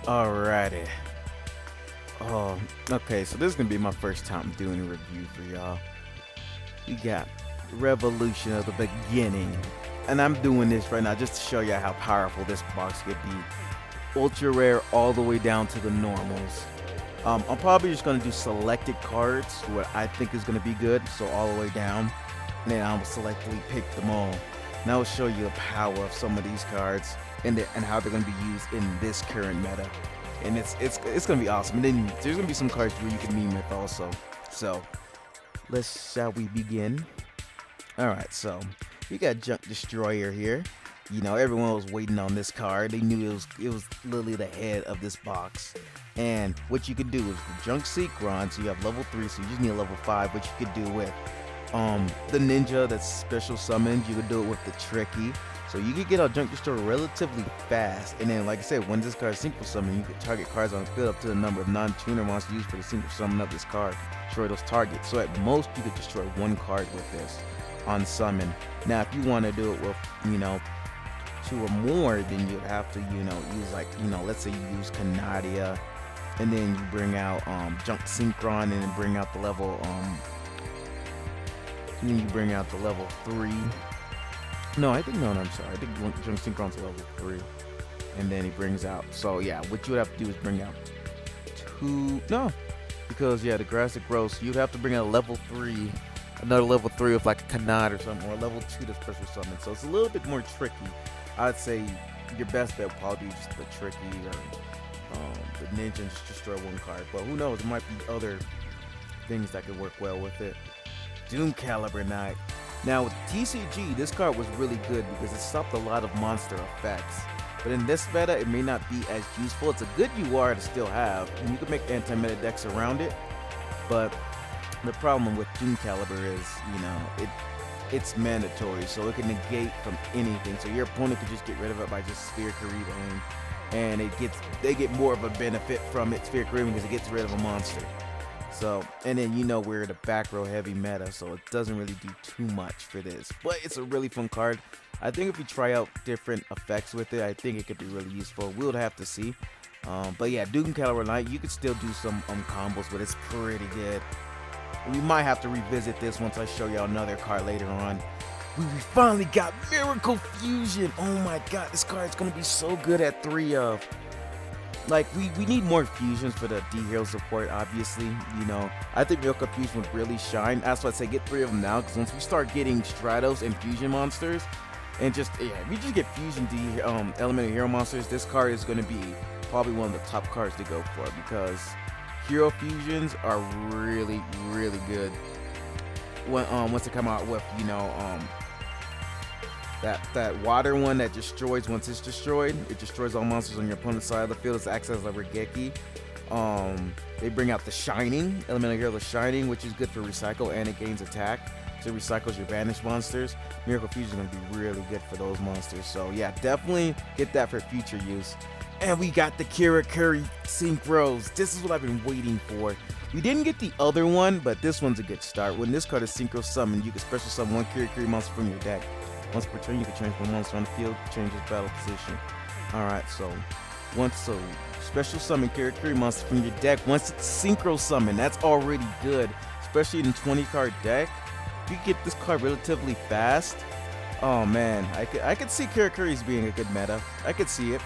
Alrighty. Okay, so this is gonna be my first time doing a review for y'all. We got Revolution of the Beginning. And I'm doing this right now just to show you how powerful this box could be. Ultra rare all the way down to the normals. I'm probably just gonna do selected cards, what I think is gonna be good, so all the way down. And then I'll selectively pick them all. And I'll show you the power of some of these cards and how they're gonna be used in this current meta. And it's gonna be awesome. And then there's gonna be some cards where you can meme with also. So shall we begin? Alright, so we got Junk Destroyer here. You know, everyone was waiting on this card. They knew it was literally the head of this box. And what you could do is for Junk Synchron, so you have level 3, so you just need a level 5, which you could do with the Ninja that's special summoned. You could do it with the Tricky. So you could get a Junk Destroyer relatively fast. And then, like I said, when this card is Synchro Summon, you could target cards on the field up to the number of non-tuner monsters used for the Synchro Summon of this card. Destroy those targets. So at most, you could destroy one card with this on summon. Now, if you want to do it with, you know, 2 or more, then you'd have to, you know, use like, you know, let's say you use Canadia, and then you bring out Junk Synchron, and then bring out the level, then you bring out the level 3. No, I'm sorry. I think Junk Synchron's level 3. And then he brings out, so yeah, what you would have to do is bring out 2, no, because yeah, the grass that grows, so you'd have to bring out a level 3, another level 3 of like a Kanad or something, or a level 2 to special summon. So it's a little bit more tricky. I'd say your best bet would probably be just the Tricky or the Ninja and just destroy one card. But who knows, there might be other things that could work well with it. Doom Caliber Knight. Now with TCG, this card was really good because it stopped a lot of monster effects. But in this meta, it may not be as useful. It's a good UR to still have, and you can make anti-meta decks around it. But the problem with Doom Caliber is, you know, it's mandatory, so it can negate from anything. So your opponent could just get rid of it by just Sphere Karibaing, and they get more of a benefit from it Sphere Karibaing because it gets rid of a monster. So, and then you know we're the back row heavy meta, so it doesn't really do too much for this. But it's a really fun card. I think if we try out different effects with it, I think it could be really useful. We'll have to see. But yeah, Doom Caliber Knight, you could still do some combos, but it's pretty good. We might have to revisit this once I show y'all another card later on. We finally got Miracle Fusion. Oh my god, this card's gonna be so good at 3 of. Like, we need more fusions for the D-Hero support, obviously. You know, I think Miracle Fusion would really shine. That's why I say get 3 of them now, because once we start getting Stratos and Fusion monsters, and just, yeah, if we just get Fusion Elemental Hero monsters, this card is gonna be probably one of the top cards to go for, because Hero Fusions are really, really good when once they come out with, you know, that water one that destroys once it's destroyed. It destroys all monsters on your opponent's side of the field. It acts as a Regeki. They bring out the Shining, Elemental Hero the Shining, which is good for recycle, and it gains attack. So it recycles your banished monsters. Miracle Fusion is going to be really good for those monsters. So yeah, definitely get that for future use. And we got the Karakuri Synchros. This is what I've been waiting for. We didn't get the other one, but this one's a good start. When this card is Synchro Summon, you can special summon one Karakuri monster from your deck. Once per turn, you can change one monster on the field, change its battle position. Alright, so special summon Karakuri monster from your deck. Once it's Synchro Summon, that's already good. Especially in a 20-card deck. If you get this card relatively fast, oh man, I could see Karakuri's being a good meta. I could see it.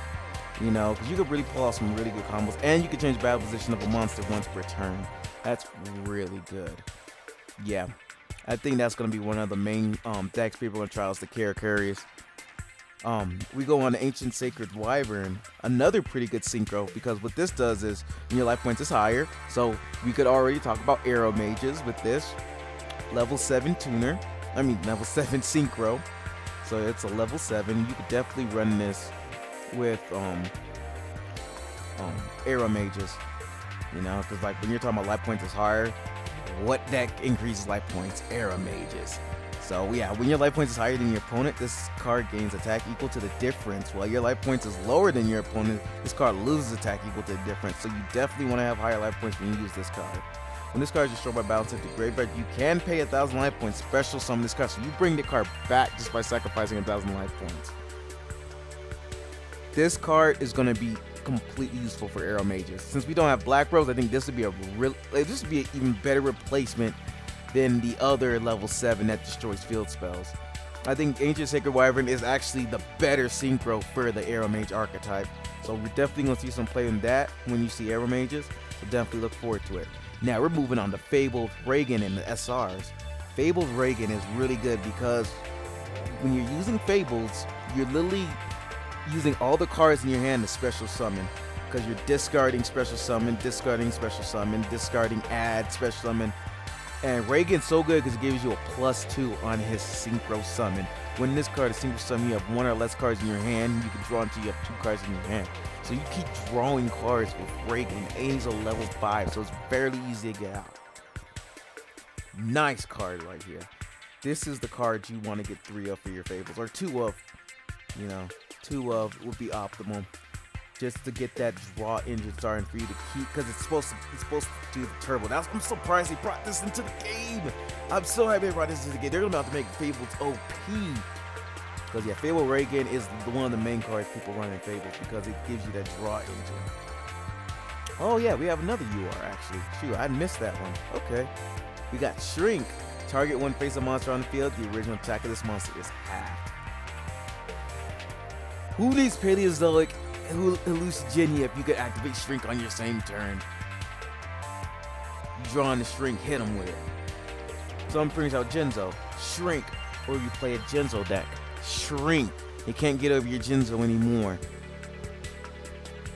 You know, because you could really pull off some really good combos, and you can change battle position of a monster once per turn. That's really good. Yeah, I think that's going to be one of the main decks people are going to try out, the Karakuris. We go on the Ancient Sacred Wyvern, another pretty good synchro, because what this does is when your life points is higher, so we could already talk about Arrow Mages with this. Level 7 tuner, level 7 synchro, so it's a level 7. You could definitely run this with Arrow Mages, you know, because like when you're talking about life points is higher, what deck increases life points? Arrow Mages. So yeah, when your life points is higher than your opponent, this card gains attack equal to the difference. While your life points is lower than your opponent, this card loses attack equal to the difference. So you definitely want to have higher life points when you use this card. When this card is destroyed by battle to the graveyard, you can pay 1,000 life points, special summon this card. So you bring the card back just by sacrificing 1,000 life points. This card is going to be completely useful for Arrow Mages. Since we don't have Black Rose, I think this would be this would be an even better replacement than the other level 7 that destroys field spells. I think Ancient Sacred Wyvern is actually the better synchro for the Arrow Mage archetype. So we're definitely going to see some play in that when you see Arrow Mages. So definitely look forward to it. Now we're moving on to Fabled Reagan and the SRs. Fabled Reagan is really good because when you're using Fables, you're literally using all the cards in your hand to special summon. Because you're discarding special summon, discarding special summon, discarding add, special summon. And Reagan's so good because it gives you a +2 on his Synchro Summon. When this card is Synchro Summon, you have 1 or less cards in your hand. You can draw until you have 2 cards in your hand. So you keep drawing cards with Reagan. And he's a level 5, so it's fairly easy to get out. Nice card right here. This is the card you want to get 3 of for your Fables, or 2 of. You know, 2 of would be optimal. Just to get that draw engine starting for you to keep, because it's supposed to do the turbo. Now I'm surprised they brought this into the game. I'm so happy they brought this into the game. They're about to make Fables OP. Because yeah, Fable Reagan is one of the main cards people run in Fables because it gives you that draw engine. Oh yeah, we have another UR actually. Shoot, I missed that one. Okay. We got Shrink. Target one face a monster on the field. The original attack of this monster is half. Who needs Paleozoic Hallucigenia if you could activate Shrink on your same turn? You draw on the Shrink, hit him with it. Someone brings out Genzo, Shrink, or you play a Genzo deck. Shrink. You can't get over your Genzo anymore.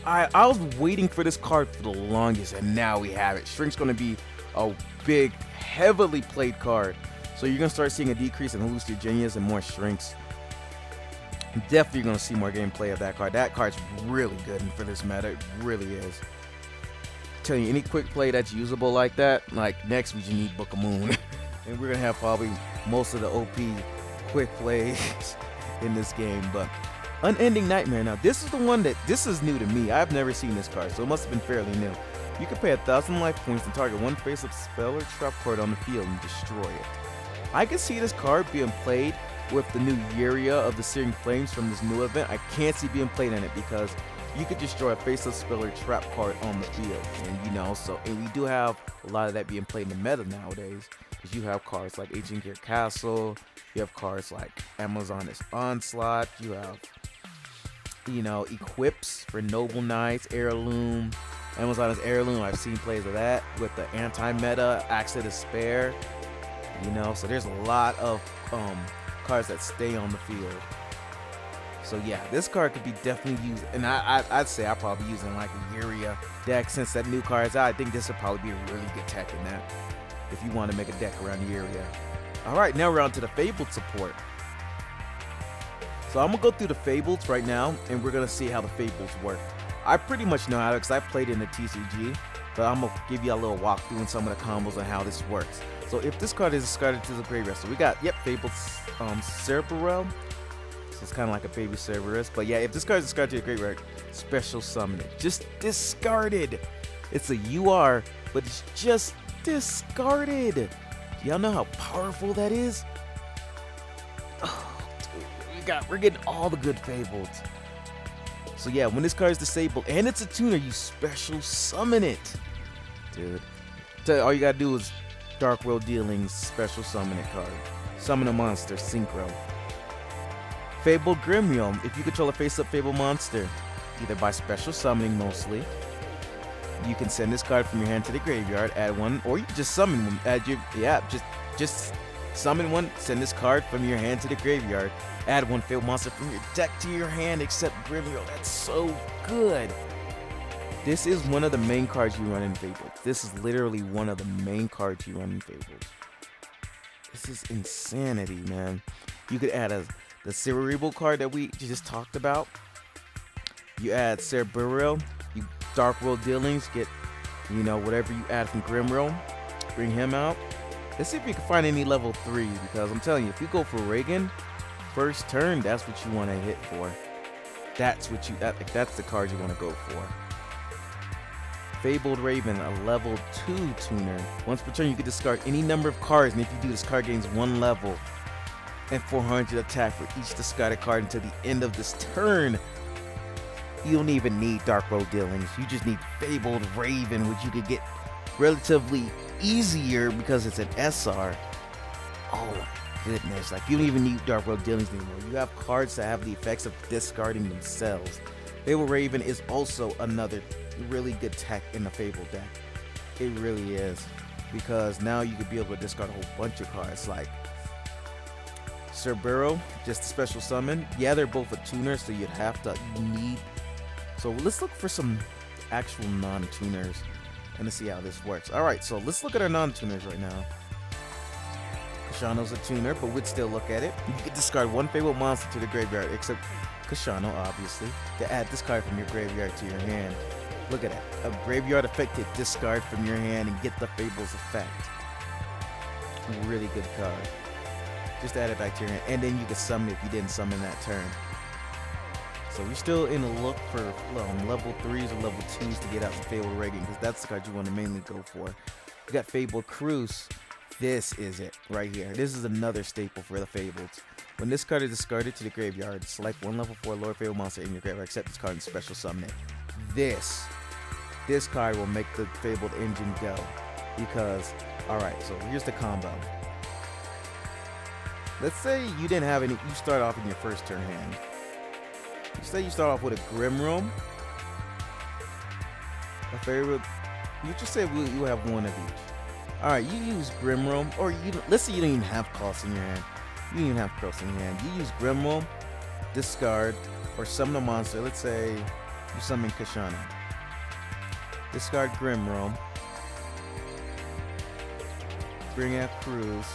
I was waiting for this card for the longest, and now we have it. Shrink's going to be a big, heavily played card. So you're going to start seeing a decrease in Hallucigenias and more Shrinks. Definitely going to see more gameplay of that card. That card's really good for this meta. It really is. Tell you, any quick play that's usable like that, like next week you need Book of Moon. And we're going to have probably most of the OP quick plays in this game. But Unending Nightmare. Now, this is the one this is new to me. I've never seen this card, so it must have been fairly new. You can pay 1,000 life points and target one face-up spell or trap card on the field and destroy it. I can see this card being played with the new Yugioh of the Searing Flames from this new event. I can't see being played in it because you could destroy a face-up spell or trap card on the field. And you know, and we do have a lot of that being played in the meta nowadays. Because you have cards like Ancient Gear Castle, you have cards like Amazoness Onslaught, you have, you know, Equips for Noble Knights, Heirloom, Amazoness Heirloom. I've seen plays of that with the anti-meta, Axe of Despair. You know, so there's a lot of cards that stay on the field. So yeah, this card could be definitely used, and I'd say I'll probably use in like a Yugioh deck since that new card's out. I think this would probably be a really good tech in that if you want to make a deck around Yugioh. Alright, now we're on to the Fabled support. So I'm going to go through the Fableds right now, and we're going to see how the Fableds work. I pretty much know how to, because I played in the TCG, but I'm going to give you a little walkthrough in some of the combos and how this works. So if this card is discarded to the graveyard, so we got, yep, Fabled Cerberus. So it's kind of like a baby Cerberus. But yeah, if this card is discarded to the graveyard, special summon it. Just discarded. It's a UR, but it's just discarded. Y'all know how powerful that is? Oh, dude, we're getting all the good Fabled. So yeah, when this card is disabled and it's a tuner, you special summon it. Dude. All you gotta do is Dark World Dealings, special summon it card. Summon a monster, Synchro. Fabled Grimion. If you control a face-up Fabled monster, either by special summoning mostly, you can send this card from your hand to the graveyard, add one, or you can just summon one. Just summon one, send this card from your hand to the graveyard, add one Fabled monster from your deck to your hand except Grimion. That's so good. This is one of the main cards you run in Fabled. This is literally one of the main cards you run in Fabled. This is insanity, man. You could add the Cerebral card that we just talked about. You add Cerebral, you Dark World Dealings, get, you know, whatever you add from Grimroll, bring him out. Let's see if we can find any level 3, because I'm telling you, if you go for Reagan, first turn, that's what you want to hit for. That's what that's the card you want to go for. Fabled Raven, a level 2 tuner. Once per turn, you can discard any number of cards, and if you do, this card gains 1 level and 400 attack for each discarded card until the end of this turn. You don't even need Dark Road Dealings. You just need Fabled Raven, which you could get relatively easier because it's an SR. Oh my goodness. Like, you don't even need Dark Road Dealings anymore. You have cards that have the effects of discarding themselves. Fabled Raven is also another really good tech in the Fable deck. It really is. Because now you could be able to discard a whole bunch of cards like Cerbero, just a special summon. Yeah, they're both a tuner, so you'd have to need. So let's look for some actual non-tuners and to see how this works. Alright, so let's look at our non-tuners right now. Kashano's a tuner, but we'd still look at it. You can discard one Fabled monster to the graveyard, except Kashano, obviously, to add this card from your graveyard to your hand. Look at that. A graveyard affected discard from your hand and get the Fable's effect. Really good card. Just add it back to your hand, and then you can summon it if you didn't summon that turn. So you're still in a look for level 3s or level 2s to get out the Fabled Reagan, because that's the card you want to mainly go for. You got Fabled Cruise. This is it right here. This is another staple for the Fableds. When this card is discarded to the graveyard, select one level 4 lower Fabled monster in your graveyard, except this card and special summon it. This card will make the Fabled engine go. Because, alright, so here's the combo. Let's say you didn't have any, you start off in your first turn hand. Say you start off with a Grimroam, a favorite. You just say you have one of each. All right, you use Grimroam, or let's say you don't even have costs in your hand. You don't even have costs in your hand. You use Grimroam, discard, or summon a monster. Let's say you summon Kashano. Discard Grimroam. Bring out Cruise.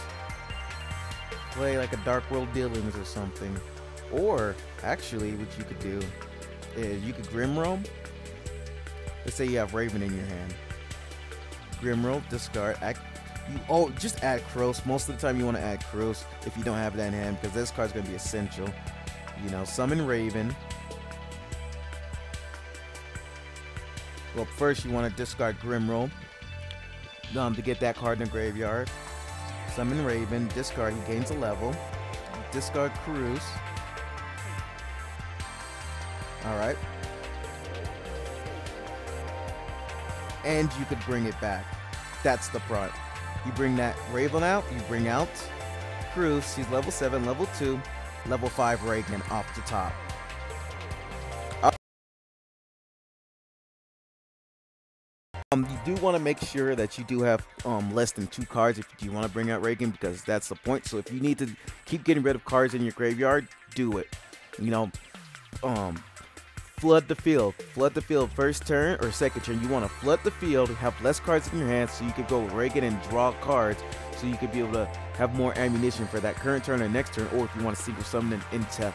Play like a Dark World Dealings or something. Or, actually, what you could do is you could Grimroam. Let's say you have Raven in your hand. Grimroam, discard. Just add Kroos. Most of the time you want to add Kroos if you don't have that in hand, because this card's going to be essential. You know, summon Raven. Well, first you want to discard Grimroam to get that card in the graveyard. Summon Raven, discard, he gains a level. Discard Cruise. Alright. And you could bring it back. That's the front. You bring that Raven out, you bring out Cruise, he's level 7, level 2, level 5 Reagan off the top. You do want to make sure that you do have less than 2 cards if you want to bring out Reagan, because that's the point. So if you need to keep getting rid of cards in your graveyard, do it. You know, flood the field. Flood the field first turn or second turn. You want to flood the field, have less cards in your hand, so you can go with Reagan and draw cards, so you could be able to have more ammunition for that current turn or next turn. Or if you want to synchro summon into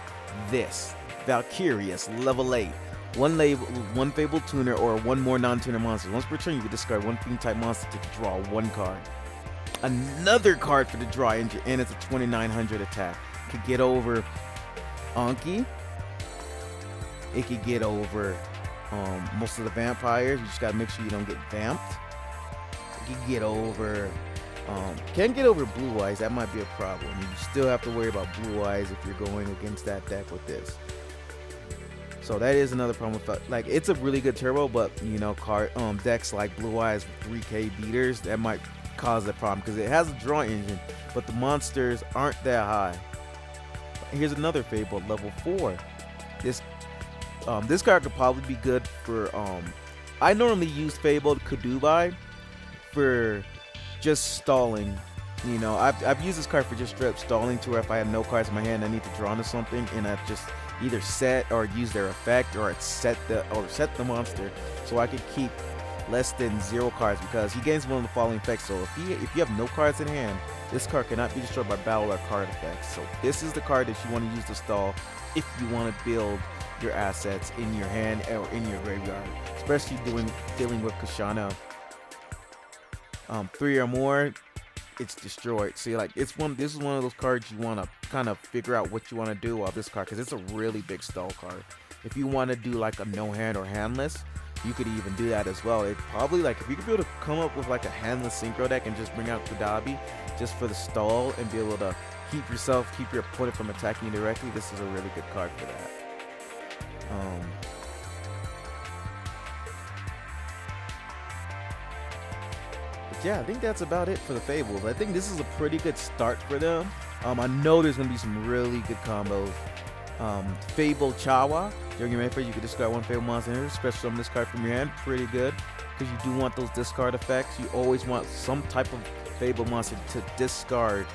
this Valkyrius, level 8. One Fabled Tuner or one more non-tuner monster. Once per turn, you can discard one Fiend type monster to draw 1 card. Another card for the draw engine, and it's a 2900 attack. Could get over Anki. It could get over most of the vampires. You just gotta make sure you don't get vamped. It could get over. Can't get over Blue Eyes. That might be a problem. You still have to worry about Blue Eyes if you're going against that deck with this. So that is another problem with, like, it's a really good turbo, but you know, decks like Blue Eyes with 3K beaters, that might cause a problem because it has a draw engine, but the monsters aren't that high. Here's another Fable, level 4. This card could probably be good for I normally use Fabled Kadubai for just stalling. You know, I've used this card for just straight up stalling, to where if I have no cards in my hand, I need to draw into something, and I've just either set or use their effect, or set the monster, so I could keep less than 0 cards, because he gains one of the following effects. So if you have no cards in hand, this card cannot be destroyed by battle or card effects. So this is the card that you want to use to stall if you want to build your assets in your hand or in your graveyard, especially dealing with Kashano. 3 or more, it's destroyed. See, like, this is one of those cards you want to kind of figure out what you want to do with this card, because it's a really big stall card. If you want to do like a no hand or handless, you could even do that as well. It probably, like, if you could be able to come up with like a handless synchro deck and just bring out Kudabi just for the stall and be able to keep your opponent from attacking you directly, this is a really good card for that. yeah, I think that's about it for the Fables. I think this is a pretty good start for them. I know there's gonna be some really good combos. Fable Chawa. During your main phase, you can discard one Fable monster here, special summon this card from your hand. Pretty good, because you do want those discard effects. You always want some type of Fable monster to discard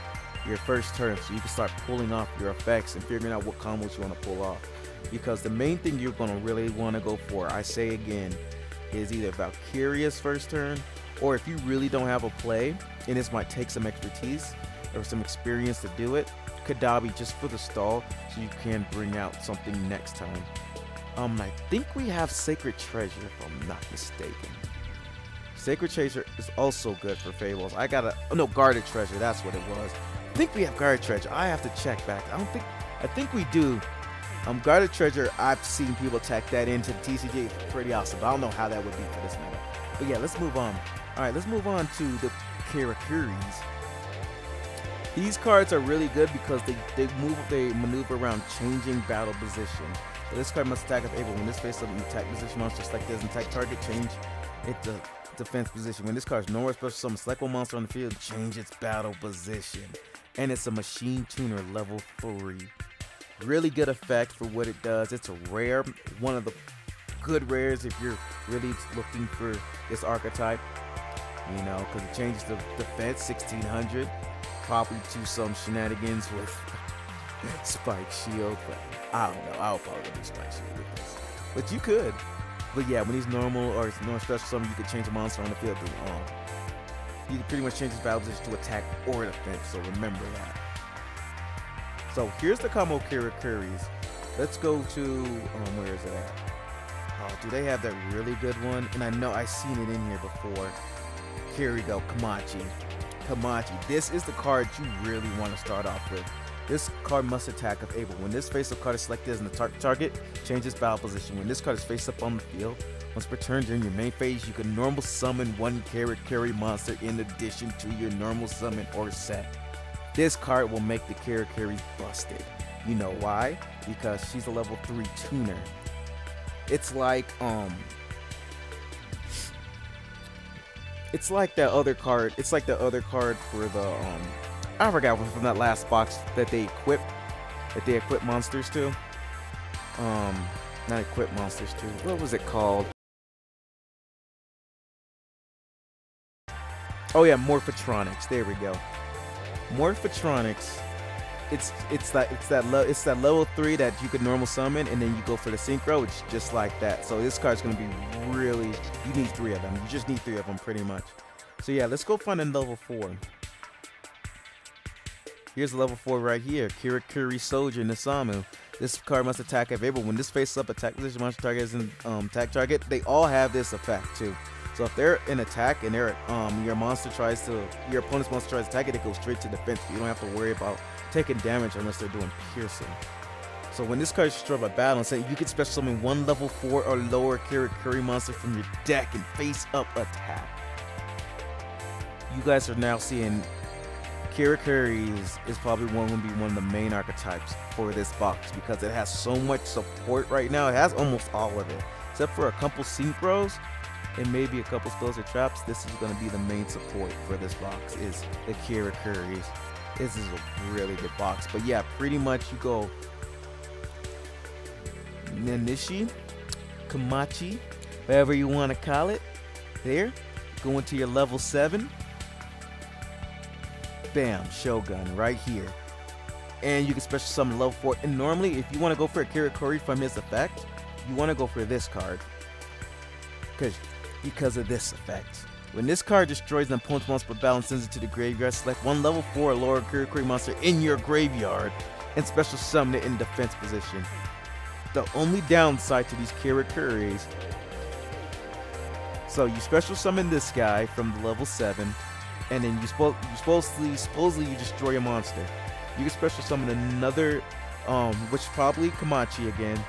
your first turn, so you can start pulling off your effects and figuring out what combos you want to pull off. Because the main thing you're gonna really want to go for, I say again, is either Valkyria's first turn, or if you really don't have a play, and this might take some expertise or some experience to do it, Kadabi just for the stall, so you can bring out something next time. I think we have Sacred Treasure, if I'm not mistaken. Sacred Treasure is also good for Fables. I gotta, oh no, Guarded Treasure, that's what it was. I think we have Guarded Treasure. I have to check back. I think we do. Guarded Treasure, I've seen people tack that into the TCG. Pretty awesome. But I don't know how that would be for this meta. But yeah, let's move on. Alright, let's move on to the Karakuris. These cards are really good because they maneuver around changing battle position. So this card must attack if able. When this face up in attack position monster select doesn't attack target, change it to defense position. When this card is normal special summon, select one monster on the field, change its battle position. And it's a machine tuner level 3. Really good effect for what it does. It's a rare, one of the good rares if you're really looking for this archetype. You know, because it changes the defense 1600. Probably do some shenanigans with Spike Shield, but I don't know. I'll probably do Spike Shield with this. But you could. But yeah, when he's normal or no special summon, you could change a monster on the field. You can pretty much change his battle position to attack or defense, so remember that. So here's the combo Karakuris. Let's go to, where is it at? Oh, do they have that really good one? And I know I've seen it in here before. Here we go, Kamachi. Kamachi, this is the card you really want to start off with. This card must attack if able. When this face-up card is selected as the target, change its battle position. When this card is face-up on the field, once per turn during your main phase, you can normal summon one Karakuri monster in addition to your normal summon or set. This card will make the Karakuri busted. You know why? Because she's a level 3 tuner. It's like that other card. It's like the other card for the I forgot from that last box that they equip monsters to. Not equip monsters to. What was it called? Oh yeah, Morphotronics. There we go. Morphotronics. It's that level 3 that you could normal summon, and then you go for the synchro. It's just like that. So this card's gonna be really. You need 3 of them. You just need 3 of them, pretty much. So yeah, let's go find a level 4. Here's level 4 right here. Karakuri Soldier Nisamu. This card must attack if able. When this face up attack position monster target is an attack target, they all have this effect too. So if they're in attack and they're your opponent's monster tries to attack it, it goes straight to defense. You don't have to worry about taking damage unless they're doing piercing. So when this card is destroyed by battle, say you can special summon one level 4 or lower Karakuri monster from your deck and face up attack. You guys are now seeing Karakuri is probably going to be one of the main archetypes for this box because it has so much support right now. It has almost all of it, except for a couple synchros and maybe a couple spells or traps. This is going to be the main support for this box is the Karakuris. This is a really good box. But yeah, pretty much you go Nanishi, Kamachi, whatever you want to call it. There, go into your level 7. Bam, Shogun right here. And you can special summon level 4. And normally, if you want to go for a Karakuri from his effect, you want to go for this card. Because of this effect. When this card destroys an opponent's monster per battle and sends it to the graveyard, select one level 4 or lower Karakuri monster in your graveyard and special summon it in defense position. The only downside to these Karakuris, so you special summon this guy from the level 7, and then you supposedly you destroy a monster. You can special summon another, which is probably Kamachi again,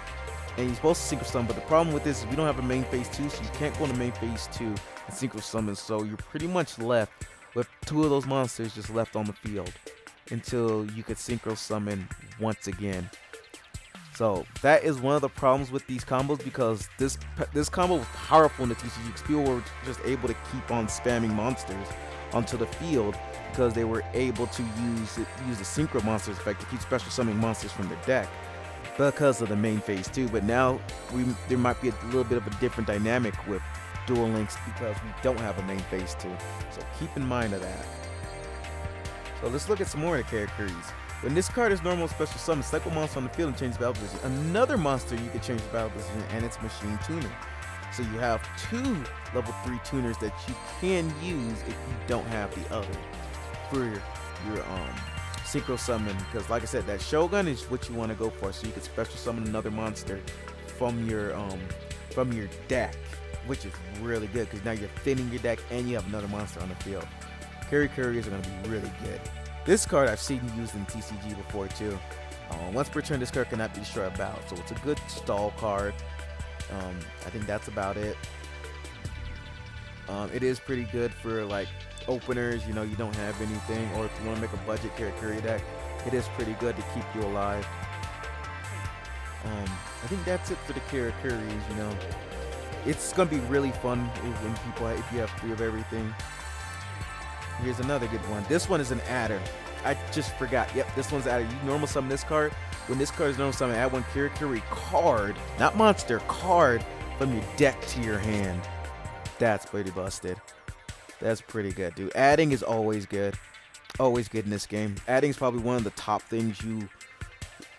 and you're supposed to synchro summon. But the problem with this is we don't have a main phase 2, so you can't go into main phase 2 and synchro summon. So you're pretty much left with 2 of those monsters just left on the field until you could synchro summon once again. So that is one of the problems with these combos, because this combo was powerful in the TCG because people were just able to keep on spamming monsters onto the field because they were able to use the Synchro monsters effect to keep special summoning monsters from their deck because of the main phase 2. But now there might be a little bit of a different dynamic with Duel Links because we don't have a main phase 2. So keep in mind of that. So let's look at some more of the Karakuris. When this card is normal special summon, select one monster on the field and change battle position. Another monster you can change the battle position, and it's Machine Tuner. So you have 2 level 3 tuners that you can use if you don't have the other for your synchro summon. Because like I said, that Shogun is what you want to go for. So you can special summon another monster from your deck, which is really good because now you're thinning your deck and you have another monster on the field. Karakuris are going to be really good. This card I've seen used in TCG before too. Once per turn, this card cannot be destroyed by battle, so it's a good stall card. I think that's about it. It is pretty good for like openers, you know, you don't have anything, or if you want to make a budget Karakuri deck, it is pretty good to keep you alive. I think that's it for the Karakuris. You know, it's gonna be really fun if you have 3 of everything. Here's another good one. This one is an adder. I just forgot. Yep, this one's adder. You normal summon this card. When this card is normal summon, add 1 Karakuri card, not monster, card from your deck to your hand. That's pretty busted. That's pretty good, dude. Adding is always good. Always good in this game. Adding is probably one of the top things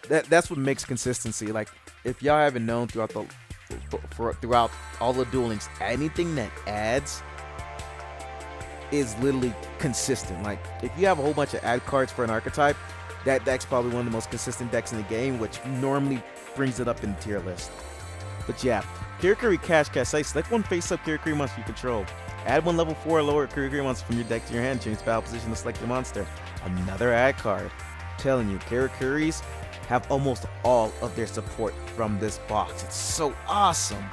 that's what makes consistency. Like, if y'all haven't known throughout all the Duel Links, anything that adds is literally consistent. Like, if you have a whole bunch of add cards for an archetype, that deck's probably one of the most consistent decks in the game, which normally brings it up in the tier list. But yeah, Karakuri Cash Cash, select 1 face-up Karakuri monster you control. Add 1 level 4 or lower Karakuri monster from your deck to your hand. Change battle position to select the monster. Another add card. I'm telling you, Karakuris have almost all of their support from this box. It's so awesome.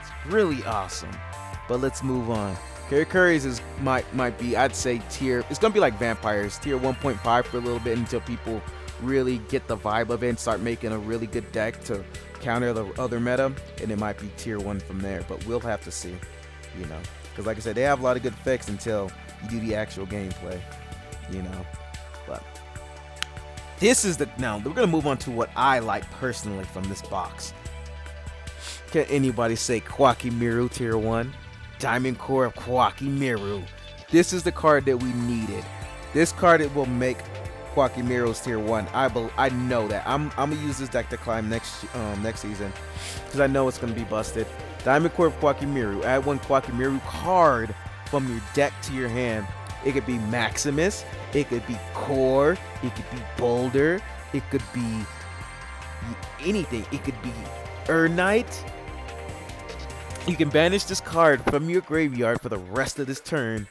It's really awesome. But let's move on. Karakuris might be, I'd say, it's gonna be like vampires, tier 1.5 for a little bit until people really get the vibe of it and start making a really good deck to counter the other meta, and it might be tier 1 from there, but we'll have to see, you know, because like I said, they have a lot of good effects until you do the actual gameplay, you know. But this is now we're gonna move on to what I like personally from this box. Can anybody say Koa'ki Meirus tier 1? Diamond Core of Koa'ki Meirus. This is the card that we needed. This card, it will make Koa'ki Meirus tier 1. I know that. I'm gonna use this deck to climb next season because I know it's gonna be busted. Diamond Core of Koa'ki Meirus. Add 1 Koa'ki Meirus card from your deck to your hand. It could be Maximus. It could be Core. It could be Boulder. It could be anything. It could be Urnite. You can banish this card from your graveyard for the rest of this turn.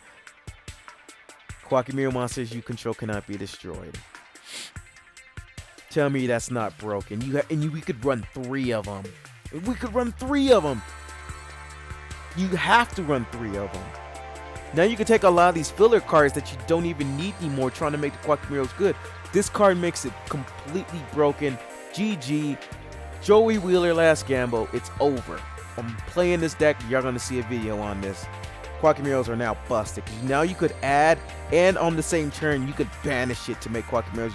Koa'ki Meirus monsters you control cannot be destroyed. Tell me that's not broken. We could run 3 of them. We could run 3 of them. You have to run 3 of them. Now you can take a lot of these filler cards that you don't even need anymore, trying to make the Koa'ki Meirus good. This card makes it completely broken. GG. Joey Wheeler, last gamble. It's over. I'm playing this deck. You're gonna see a video on this. Koa'ki Meirus are now busted. Now you could add, and on the same turn you could banish it to make Koa'ki Meirus.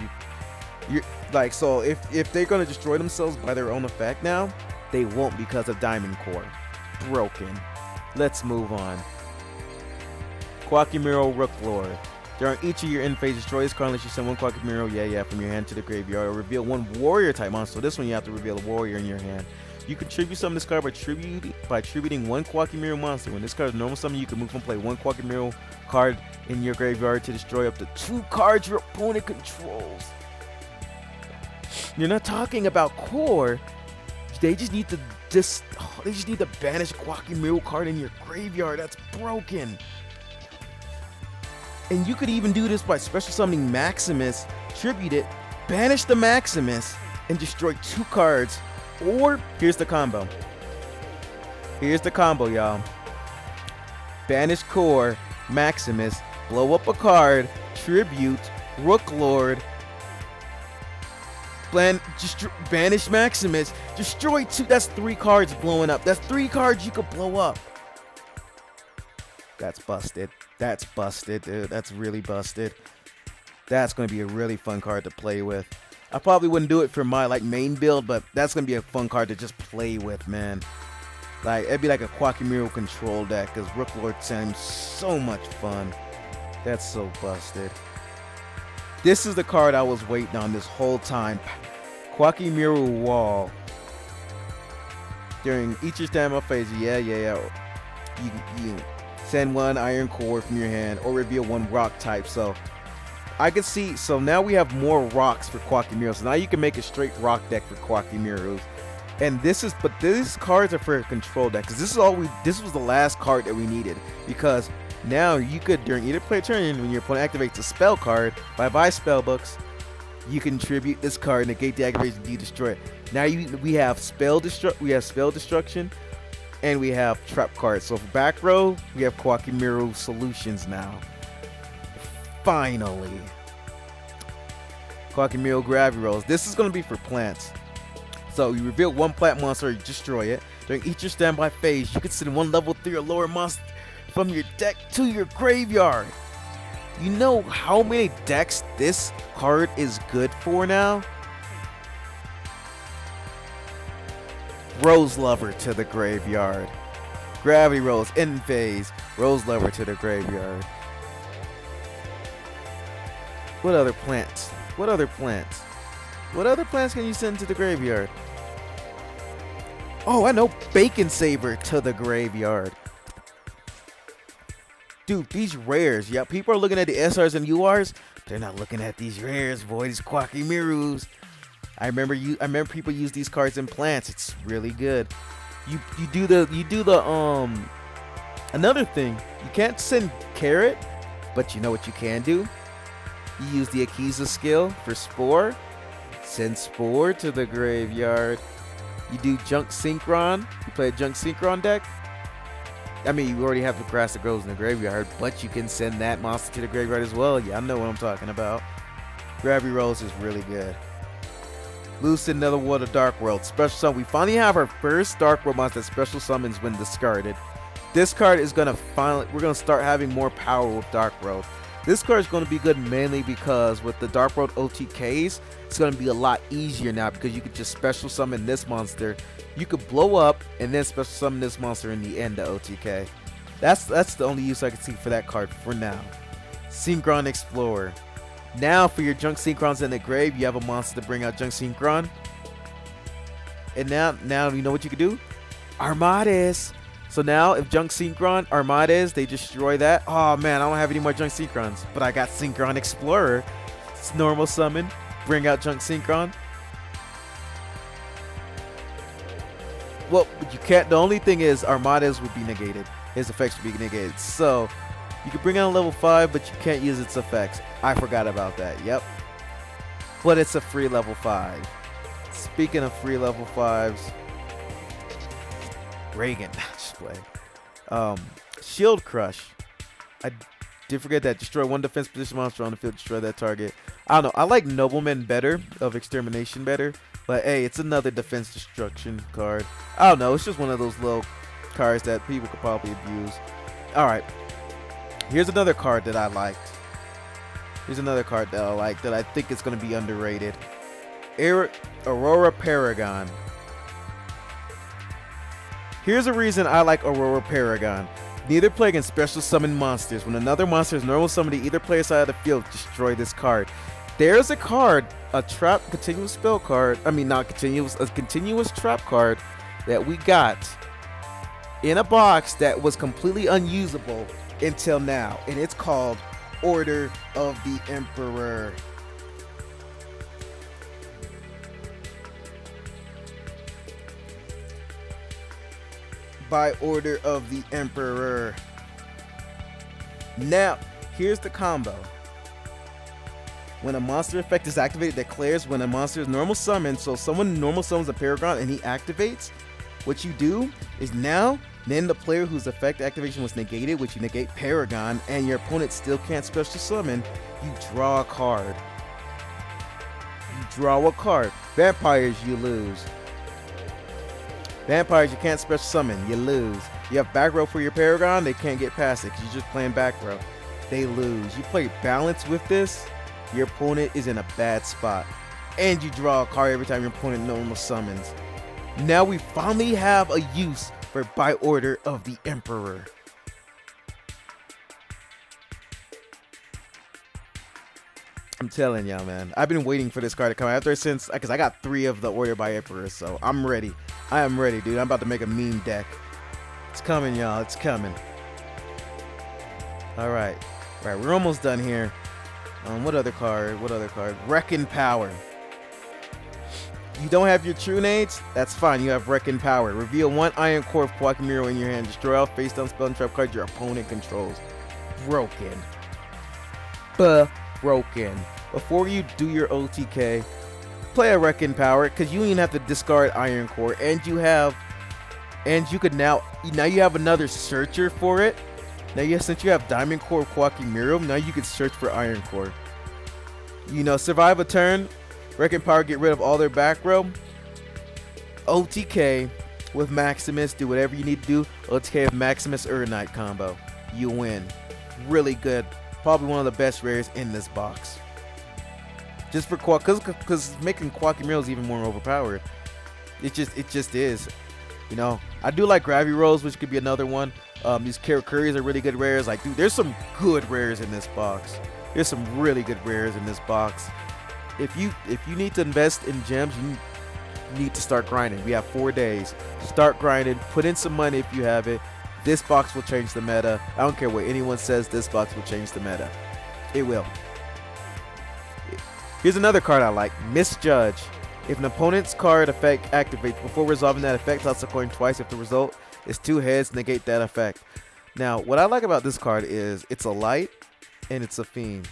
You're like, so if they're gonna destroy themselves by their own effect now, they won't because of Diamond Core. Broken. Let's move on. Koa'ki Meirus Rook Lord. During each of your end phase, destroy this card unless you send 1 Koa'ki Meirus, from your hand to the graveyard, or reveal 1 warrior type monster. So this one you have to reveal a warrior in your hand. You can tribute summon this card by tributing 1 Koa'ki Meirus monster. When this card is normal summon, you can move and play 1 Koa'ki Meirus card in your graveyard to destroy up to 2 cards your opponent controls. You're not talking about core. They just need to banish Koa'ki Meirus card in your graveyard. That's broken. And you could even do this by special summoning Maximus, tribute it, banish the Maximus, and destroy 2 cards. Or, here's the combo. Here's the combo, y'all. Banish Core, Maximus, blow up a card, tribute, Rook Lord, Banish Maximus. Destroy 2. That's 3 cards blowing up. That's 3 cards you could blow up. That's busted. That's busted, dude. That's really busted. That's going to be a really fun card to play with. I probably wouldn't do it for my main build, but that's going to be a fun card to just play with, man. It'd be like a Koa'ki Meirus control deck, because Rook Lord seems so much fun. That's so busted. This is the card I was waiting on this whole time. Koa'ki Meirus Wall. During each standby phase, yeah. You send 1 Iron Core from your hand, or reveal 1 rock type. So I can see. So now we have more rocks for Koa'ki Meirus. So now you can make a straight rock deck for Koa'ki Meirus. And these cards are for a control deck, because this was the last card that we needed, because now you could, during either play turn, when your opponent activates a spell card, buy spell books, you can tribute this card, negate the activation, destroy it. Now we have spell destruction, and we have trap cards. So for back row, we have Koa'ki Meirus solutions now. Finally, Koa'ki Meirus Gravity Rolls. This is going to be for plants. So you reveal 1 plant monster, you destroy it. During each your standby phase, you can send 1 level 3 or lower monster from your deck to your graveyard. You know how many decks this card is good for now? Rose Lover to the graveyard. Gravity Rolls, end phase. Rose Lover to the graveyard. What other plants? What other plants? What other plants can you send to the graveyard? Oh, I know. Bacon Saver to the graveyard. Dude, these rares. Yeah, people are looking at the SRs and URs. They're not looking at these rares, boy. These Koa'ki Meirus. I remember people use these cards in plants. It's really good. You do the another thing. You can't send Carrot, but you know what you can do? You use the Akiza skill for Spore. Send Spore to the graveyard. You do Junk Synchron. You play a Junk Synchron deck. I mean, you already have the grass that grows in the graveyard, but you can send that monster to the graveyard as well. Yeah, I know what I'm talking about. Gravity Rolls is really good. Lucid Netherwater Dark World. Special summon. We finally have our first Dark World monster that special summons when discarded. This card is going to we're going to start having more power with Dark World. This card is going to be good mainly because with the Dark World OTKs, it's going to be a lot easier now, because you could just special summon this monster. You could blow up and then special summon this monster in the end of OTK. That's the only use I can see for that card for now. Synchron Explorer. Now for your Junk Synchrons in the grave, you have a monster to bring out Junk Synchron. And now you know what you can do? Armades. So now if Junk Synchron, Armades, they destroy that. Oh man, I don't have any more Junk Synchrons, but I got Synchron Explorer. It's normal summon. Bring out Junk Synchron. Well, you can't. The only thing is Armades would be negated. His effects would be negated. So you can bring out a level 5, but you can't use its effects. I forgot about that. Yep. But it's a free level 5. Speaking of free level 5s, Reagan. Just play. Shield Crush. I did forget that. Destroy 1 defense position monster on the field. Destroy that target. I don't know. I like Nobleman better, of Extermination better. But hey, it's another defense destruction card. I don't know. It's just one of those little cards that people could probably abuse. Alright. Here's another card that I liked. Here's another card that I like that I think is going to be underrated. Aurora Paragon. Here's a reason I like Aurora Paragon. Neither player can special summon monsters. When another monster is normal summoned to either player's side of the field, destroy this card. There's a card, a trap continuous spell card. I mean, not continuous, a continuous trap card that we got in a box that was completely unusable until now, and it's called Order of the Emperor. By order of the Emperor. Now, here's the combo. When a monster effect is activated, declares when a monster is normal summoned. So someone normal summons a Paragon and he activates. What you do is now, then the player whose effect activation was negated, which you negate Paragon, and your opponent still can't special summon, you draw a card. You draw a card. Vampires, you lose. Vampires, you can't special summon, you lose. You have back row for your Paragon, they can't get past it because you're just playing back row. They lose. You play balance with this, your opponent is in a bad spot. And you draw a card every time your opponent normal summons. Now we finally have a use for By Order of the Emperor. I'm telling y'all, man. I've been waiting for this card to come out since, because I got 3 of the Order by Emperor, so I'm ready. I am ready, dude. I'm about to make a meme deck. It's coming, y'all. It's coming. All right. All right, we're almost done here. What other card? What other card? Reckon Power. You don't have your True Nades? That's fine. You have Reckon Power. Reveal 1 Iron Core of Koa'ki Meirus in your hand. Destroy all face-down spell and trap cards your opponent controls. Broken. Broken. Before you do your OTK, play a Reckon Power, because you don't even have to discard Iron Core, and you could now you have another searcher for it. Now, since you have Diamond Core of Koa'ki Meirus, now you can search for Iron Core. You know, survive a turn, Reckon Power, get rid of all their back row. OTK with Maximus, do whatever you need to do. OTK with Maximus Urnite combo. You win. Really good. Probably one of the best rares in this box. Just for because making Koa'ki Meirus even more overpowered. It just is. You know, I do like Gravity Rolls, which could be another one. These Karakuris are really good rares. Like, dude, there's some good rares in this box. There's some really good rares in this box. If you need to invest in gems, you need to start grinding. We have 4 days. Start grinding. Put in some money if you have it. This box will change the meta. I don't care what anyone says. This box will change the meta. It will. Here's another card I like. Misjudge. If an opponent's card effect activates before resolving that effect, toss a coin twice. If the result is 2 heads, negate that effect. Now, what I like about this card is it's a light and it's a fiend.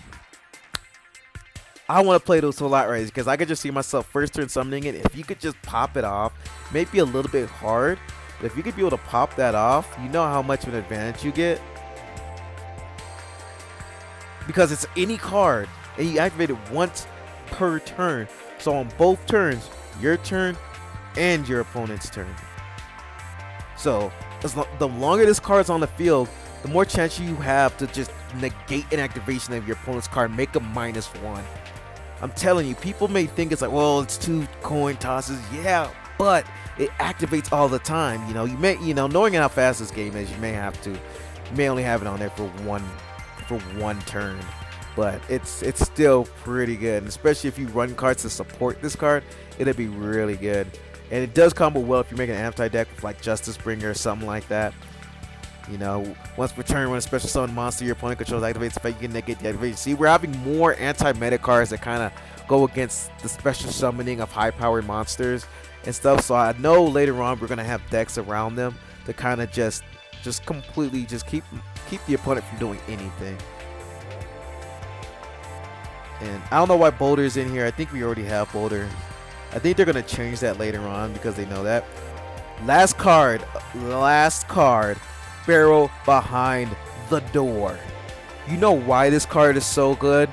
I want to play those a lot right because I could just see myself first turn summoning it. If you could just pop it off, maybe a little bit hard, but if you could be able to pop that off, you know how much of an advantage you get. Because it's any card and you activate it once per turn. So on both turns, your turn and your opponent's turn. So the longer this card's on the field, the more chance you have to just negate an activation of your opponent's card, make a -1. I'm telling you, people may think it's like, well, it's 2 coin tosses. Yeah, but it activates all the time. You know, knowing how fast this game is, you may only have it on there for one turn. But it's still pretty good, and especially if you run cards to support this card, it'll be really good. And it does combo well if you make an anti-deck with like Justice Bringer or something like that. You know, once per turn, when a special summon monster your opponent controls activates effect, you can negate the activation. See, we're having more anti-meta cards that kind of go against the special summoning of high-powered monsters and stuff. So I know later on we're gonna have decks around them to kind of just completely keep the opponent from doing anything. And I don't know why Boulder's in here. I think we already have Boulder. I think they're going to change that later on because they know that. Last card. Barrel Behind the Door. You know why this card is so good?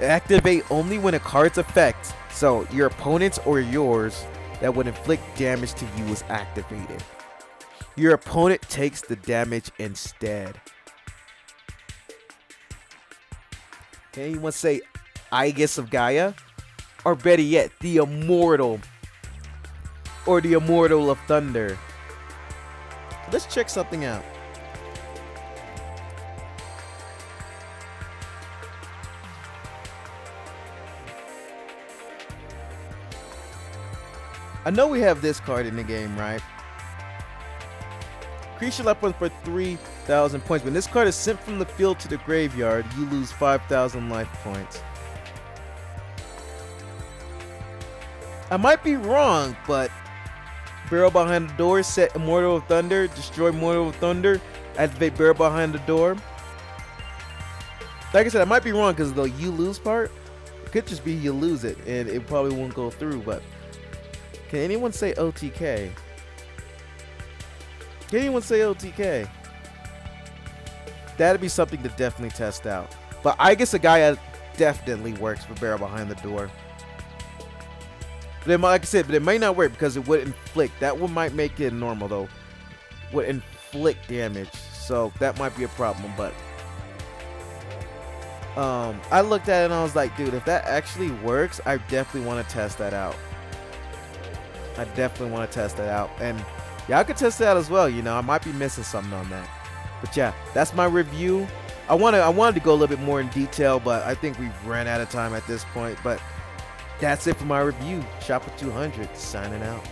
Activate only when a card's effect, so your opponent's or yours, that would inflict damage to you is activated. Your opponent takes the damage instead. Can anyone say Aegis of Gaia? Or better yet, the Immortal. Or the Immortal of Thunder. Let's check something out. I know we have this card in the game, right? Creature life points for 3,000 points. When this card is sent from the field to the graveyard, you lose 5,000 life points. I might be wrong, but Barrel Behind the Door, set Immortal of Thunder, destroy Immortal of Thunder, activate Barrel Behind the Door. Like I said, I might be wrong because the you lose part, it could just be you lose it and it probably won't go through, but can anyone say OTK? Can anyone say OTK? That'd be something to definitely test out. But I guess a guy definitely works for Barrel Behind the Door. But it might, like I said, but it might not work because it would inflict. That one might make it normal though. Would inflict damage, so that might be a problem. But I looked at it and I was like, dude, if that actually works, I definitely want to test that out. I definitely want to test that out, and yeah, I could test that out as well. You know, I might be missing something on that. But yeah, that's my review. I wanted to go a little bit more in detail, but I think we've ran out of time at this point. But that's it for my review. Shopper 200 signing out.